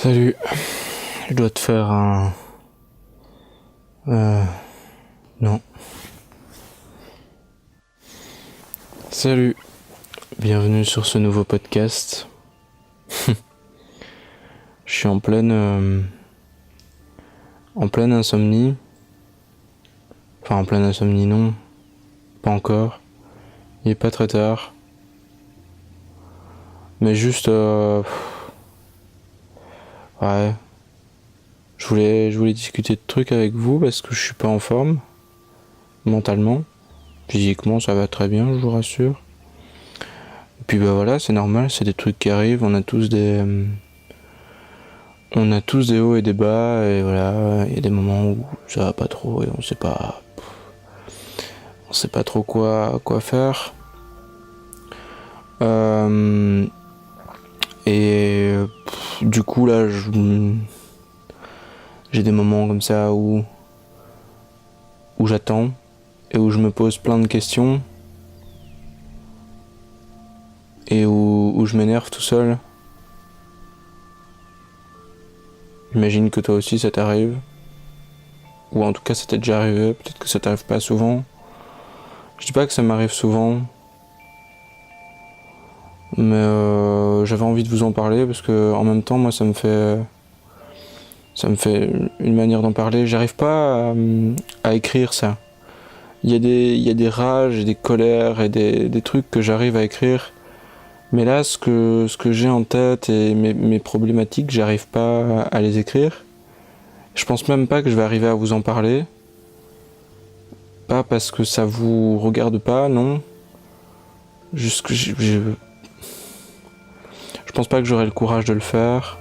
Salut, je dois te faire un... Non. Salut, bienvenue sur ce nouveau podcast. Je suis en pleine insomnie. Enfin, en pleine insomnie, non. Pas encore. Il est pas très tard. Mais juste... Ouais. Je voulais discuter de trucs avec vous parce que je suis pas en forme. Mentalement. Physiquement, ça va très bien, je vous rassure. Et puis bah voilà, c'est normal, c'est des trucs qui arrivent. On a tous des hauts et des bas, et voilà, il y a des moments où ça va pas trop et on sait pas trop quoi faire. Du coup là, j'ai des moments comme ça où j'attends et où je me pose plein de questions et où je m'énerve tout seul. J'imagine que toi aussi ça t'arrive, ou en tout cas ça t'est déjà arrivé. Peut-être que ça t'arrive pas souvent. Je dis pas que ça m'arrive souvent, mais j'avais envie de vous en parler parce que en même temps moi ça me fait une manière d'en parler. J'arrive pas à écrire ça. Il y a des rages et des colères et des trucs que j'arrive à écrire, mais là ce que j'ai en tête et mes problématiques, j'arrive pas à les écrire. Je pense même pas que je vais arriver à vous en parler. Pas parce que ça vous regarde pas, non. Juste que je pense pas que j'aurai le courage de le faire.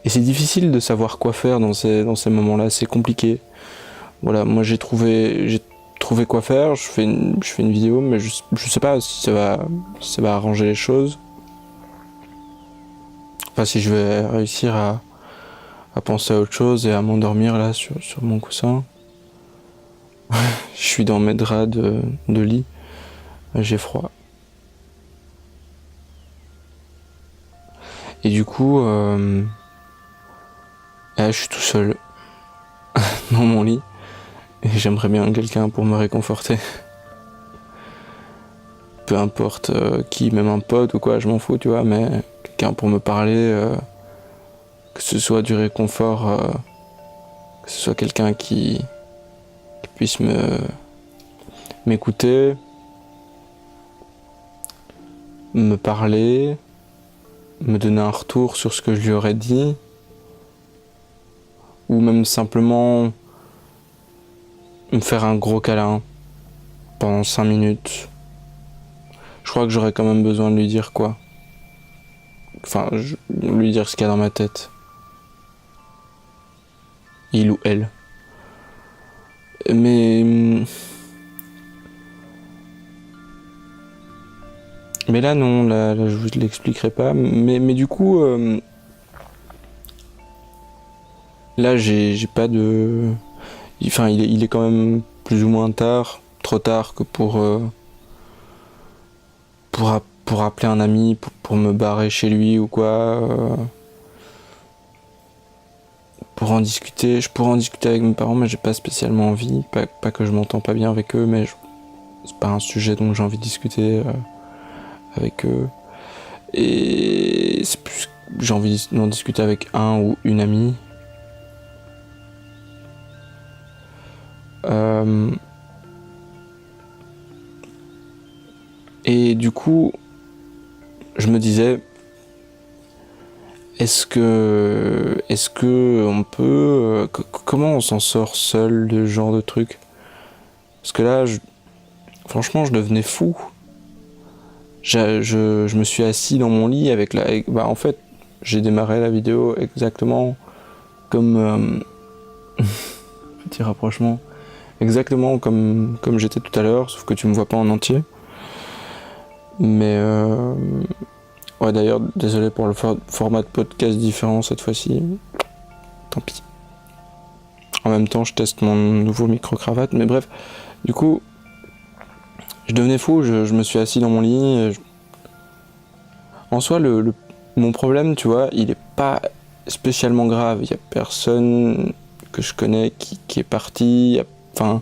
Et c'est difficile de savoir quoi faire dans ces moments-là, c'est compliqué. Voilà, moi j'ai trouvé quoi faire, je fais une vidéo, mais je sais pas si ça va arranger les choses. Enfin, si je vais réussir à penser à autre chose et à m'endormir là sur mon coussin. Je suis dans mes draps de lit, j'ai froid. Et du coup, je suis tout seul dans mon lit et j'aimerais bien quelqu'un pour me réconforter. Peu importe qui, même un pote ou quoi, je m'en fous, tu vois, mais quelqu'un pour me parler, que ce soit du réconfort, que ce soit quelqu'un qui puisse m'écouter, me parler, me donner un retour sur ce que je lui aurais dit, ou même simplement me faire un gros câlin pendant 5 minutes. Je crois que j'aurais quand même besoin de lui dire quoi. Enfin, lui dire ce qu'il y a dans ma tête. Il ou elle. Mais là non, là je vous l'expliquerai pas. Mais du coup, là j'ai pas de... Enfin, il est quand même plus ou moins tard, trop tard que pour appeler un ami, pour me barrer chez lui ou quoi. Pour en discuter, je pourrais en discuter avec mes parents, mais j'ai pas spécialement envie. Pas que je m'entends pas bien avec eux, mais c'est pas un sujet dont j'ai envie de discuter avec eux. Et c'est plus, j'ai envie d'en discuter avec un ou une amie. Et du coup, je me disais, est-ce que on peut, comment on s'en sort seul de ce genre de truc? Parce que là, franchement, je devenais fou. Je me suis assis dans mon lit en fait, j'ai démarré la vidéo exactement comme petit rapprochement, exactement comme j'étais tout à l'heure, sauf que tu me vois pas en entier. Mais ouais, d'ailleurs, désolé pour le format de podcast différent cette fois-ci. Tant pis. En même temps, je teste mon nouveau micro-cravate, mais bref, du coup, Je devenais fou, je me suis assis dans mon lit. En soi, mon problème, tu vois, il est pas spécialement grave. Il y a personne que je connais qui est parti. Enfin,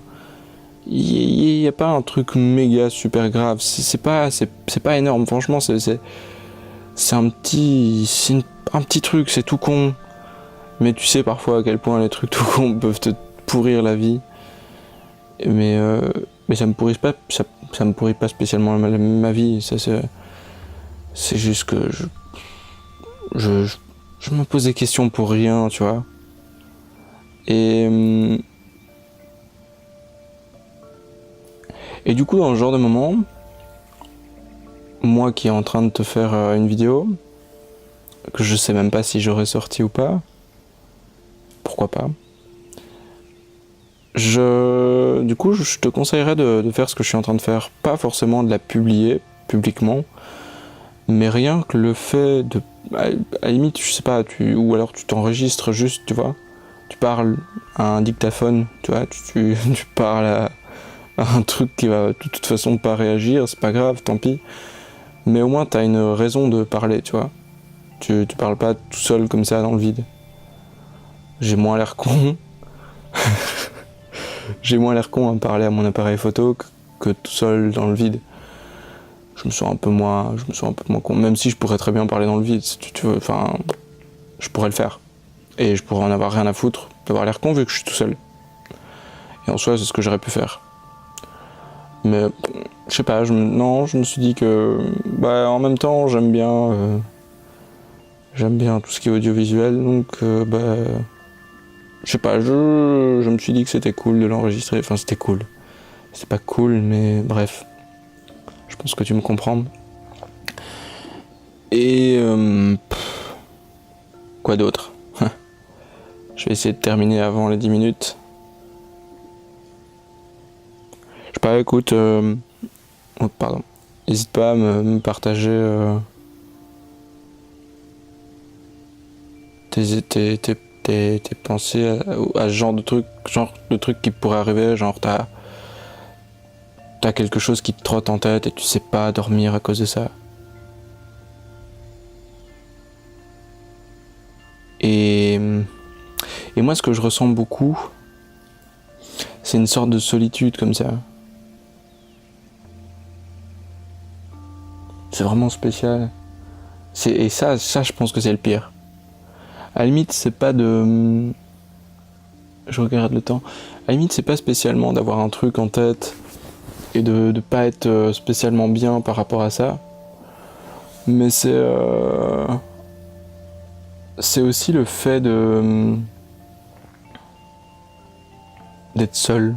il y a pas un truc méga super grave. C'est pas énorme. Franchement, c'est un petit truc. C'est tout con. Mais tu sais parfois à quel point les trucs tout cons peuvent te pourrir la vie. Mais ça me pourrit pas. Ça me pourrit pas spécialement ma vie. C'est juste que je me pose des questions pour rien, tu vois. Et du coup, dans ce genre de moment, moi qui est en train de te faire une vidéo, que je sais même pas si j'aurais sorti ou pas, pourquoi pas, du coup, je te conseillerais de faire ce que je suis en train de faire. Pas forcément de la publier publiquement, mais rien que le fait de... À la limite, je sais pas, ou alors tu t'enregistres juste, tu vois. Tu parles à un dictaphone, tu vois, tu parles à un truc qui va de toute façon pas réagir, c'est pas grave, tant pis. Mais au moins t'as une raison de parler, tu vois. Tu parles pas tout seul comme ça dans le vide. J'ai moins l'air con. J'ai moins l'air con à parler à mon appareil photo que tout seul dans le vide. Je me sens un peu moins con, même si je pourrais très bien parler dans le vide, si tu veux, enfin, je pourrais le faire. Et je pourrais en avoir rien à foutre d'avoir l'air con vu que je suis tout seul. Et en soi, c'est ce que j'aurais pu faire. Mais, je sais pas, je me suis dit que, en même temps, j'aime bien tout ce qui est audiovisuel, donc, je sais pas, je me suis dit que c'était cool de l'enregistrer, enfin, c'était cool. C'est pas cool, mais bref. Je pense que tu me comprends. Et quoi d'autre? Je vais essayer de terminer avant les 10 minutes. Je sais pas, écoute, oh, pardon. N'hésite pas à me partager tes pensées à ce genre de trucs qui pourraient arriver, genre t'as quelque chose qui te trotte en tête et tu sais pas dormir à cause de ça. Et moi, ce que je ressens beaucoup, c'est une sorte de solitude comme ça. C'est vraiment spécial. Et ça, je pense que c'est le pire. À la limite, c'est pas de... Je regarde le temps. À la limite, c'est pas spécialement d'avoir un truc en tête et de pas être spécialement bien par rapport à ça. Mais c'est aussi le fait d'être seul.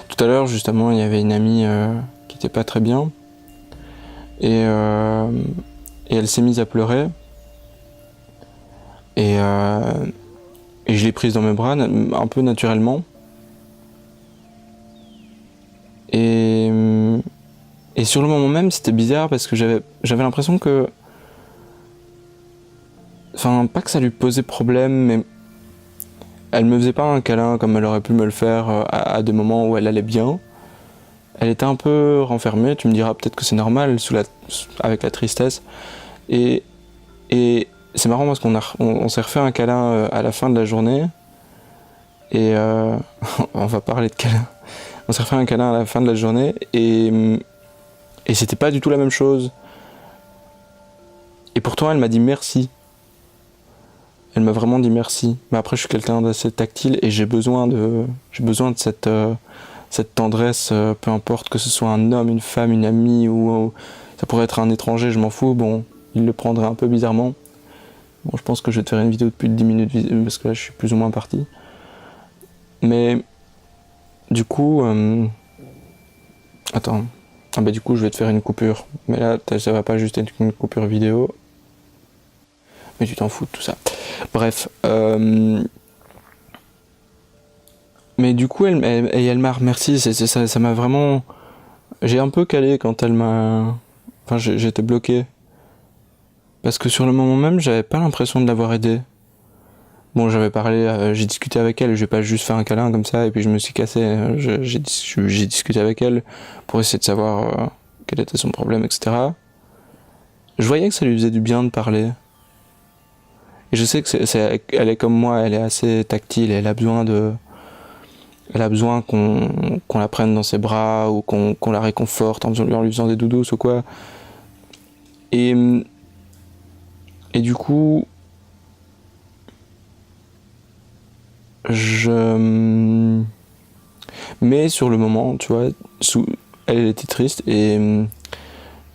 Tout à l'heure, justement, il y avait une amie qui était pas très bien et elle s'est mise à pleurer et je l'ai prise dans mes bras un peu naturellement et sur le moment même, c'était bizarre parce que j'avais l'impression que, enfin, pas que ça lui posait problème, mais elle me faisait pas un câlin comme elle aurait pu me le faire à des moments où elle allait bien. Elle était un peu renfermée, tu me diras peut-être que c'est normal avec la tristesse. Et c'est marrant parce on s'est refait un câlin à la fin de la journée. Et on va parler de câlin. On s'est refait un câlin à la fin de la journée et c'était pas du tout la même chose. Et pourtant elle m'a dit merci. Elle m'a vraiment dit merci. Mais après je suis quelqu'un d'assez tactile et j'ai besoin de cette tendresse, peu importe que ce soit un homme, une femme, une amie ou ça pourrait être un étranger, je m'en fous. Bon, il le prendrait un peu bizarrement. Bon, je pense que je vais te faire une vidéo de plus de 10 minutes parce que là je suis plus ou moins parti. Mais du coup, attends. Ah bah du coup je vais te faire une coupure. Mais là ça va pas juste être une coupure vidéo. Mais tu t'en fous de tout ça. Bref. Mais du coup elle m'a remercié. Ça m'a vraiment... J'ai un peu calé quand elle m'a... Enfin j'étais bloqué. Parce que sur le moment même j'avais pas l'impression de l'avoir aidé. Bon, j'avais parlé, j'ai discuté avec elle, je vais pas juste faire un câlin comme ça et puis je me suis cassé. J'ai discuté avec elle pour essayer de savoir quel était son problème, etc. Je voyais que ça lui faisait du bien de parler. Et je sais que elle est comme moi, elle est assez tactile et elle a besoin qu'on la prenne dans ses bras ou qu'on la réconforte en lui faisant des doudous ou quoi. Et du coup, mais sur le moment, tu vois, elle était triste et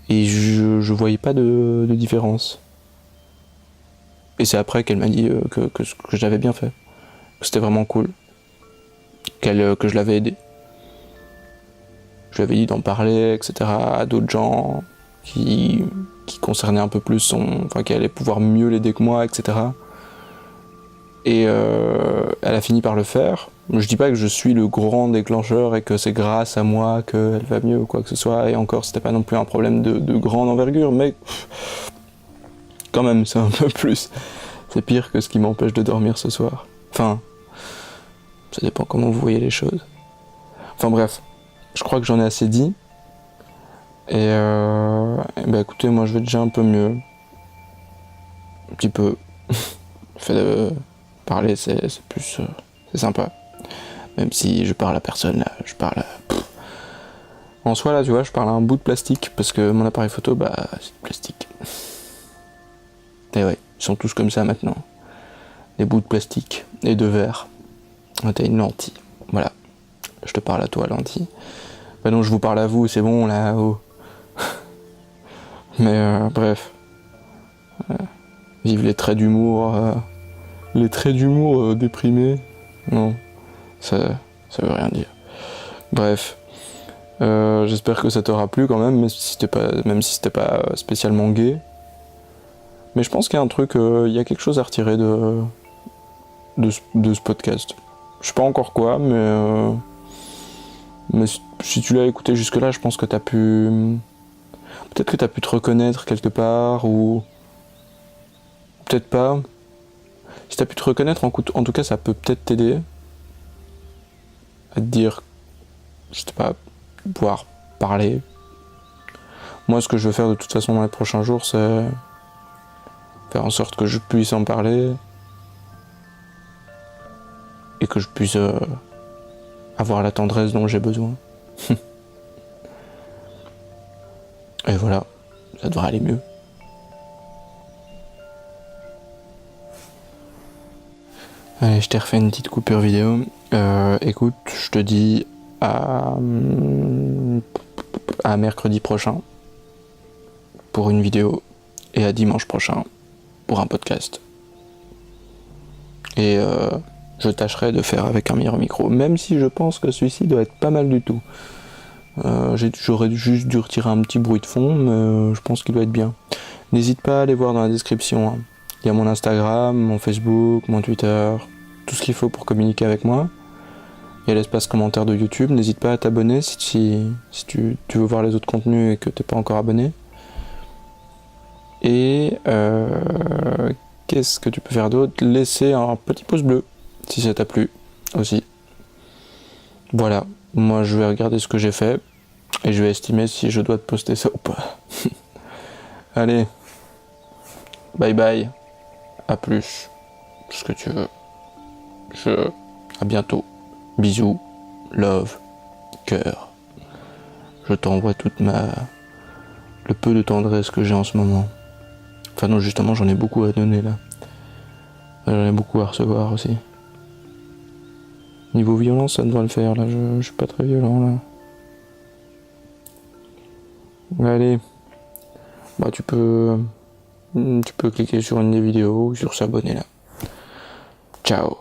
je voyais pas de différence. Et c'est après qu'elle m'a dit que j'avais bien fait, que c'était vraiment cool, que je l'avais aidé. Je lui avais dit d'en parler, etc. à d'autres gens qui concernaient un peu plus qui allaient pouvoir mieux l'aider que moi, etc. Et elle a fini par le faire. Je dis pas que je suis le grand déclencheur et que c'est grâce à moi qu'elle va mieux ou quoi que ce soit, et encore c'était pas non plus un problème de grande envergure, mais quand même c'est un peu plus. C'est pire que ce qui m'empêche de dormir ce soir. Enfin, ça dépend comment vous voyez les choses. Enfin bref, je crois que j'en ai assez dit. Et bah écoutez, moi je vais déjà un peu mieux. Un petit peu. Le fait de parler, c'est plus... c'est sympa. Même si je parle à personne, là, je parle à... En soi, là, tu vois, je parle à un bout de plastique, parce que mon appareil photo, bah, c'est de plastique. Et ouais, ils sont tous comme ça maintenant. Des bouts de plastique et de verre. T'as une lentille. Voilà. Je te parle à toi, lentille. Bah non, je vous parle à vous, c'est bon, là, oh. Mais bref. Vive les traits d'humour. Les traits d'humour déprimés. Non, ça veut rien dire. Bref. J'espère que ça t'aura plu quand même, même si c'était pas spécialement gay. Mais je pense qu'il y a un truc, il y a quelque chose à retirer de ce podcast. Je sais pas encore quoi, mais si tu l'as écouté jusque-là, je pense que t'as pu... Peut-être que t'as pu te reconnaître quelque part, ou... Peut-être pas. Si t'as pu te reconnaître, en tout cas, ça peut peut-être t'aider à te dire, je sais pas, pouvoir parler. Moi, ce que je veux faire de toute façon dans les prochains jours, c'est faire en sorte que je puisse en parler et que je puisse avoir la tendresse dont j'ai besoin. Et voilà, ça devrait aller mieux. Allez, je t'ai refait une petite coupure vidéo. Écoute, je te dis à mercredi prochain pour une vidéo et à dimanche prochain pour un podcast. Et je tâcherai de faire avec un meilleur micro, même si je pense que celui-ci doit être pas mal du tout. J'aurais juste dû retirer un petit bruit de fond, mais je pense qu'il doit être bien. N'hésite pas à aller voir dans la description. Hein. Il y a mon Instagram, mon Facebook, mon Twitter, tout ce qu'il faut pour communiquer avec moi. Il y a l'espace commentaire de YouTube. N'hésite pas à t'abonner si tu veux voir les autres contenus et que t'es pas encore abonné. Et qu'est-ce que tu peux faire d'autre? Laisser un petit pouce bleu si ça t'a plu aussi. Voilà, moi je vais regarder ce que j'ai fait et je vais estimer si je dois te poster ça ou pas. Allez, bye bye, à plus, ce que tu veux. À bientôt, bisous, love, cœur. Je t'envoie le peu de tendresse que j'ai en ce moment. Enfin non, justement, j'en ai beaucoup à donner là. J'en ai beaucoup à recevoir aussi. Niveau violence, ça devrait le faire, là, je suis pas très violent, là. Allez, bah tu peux cliquer sur une des vidéos ou sur s'abonner, là. Ciao.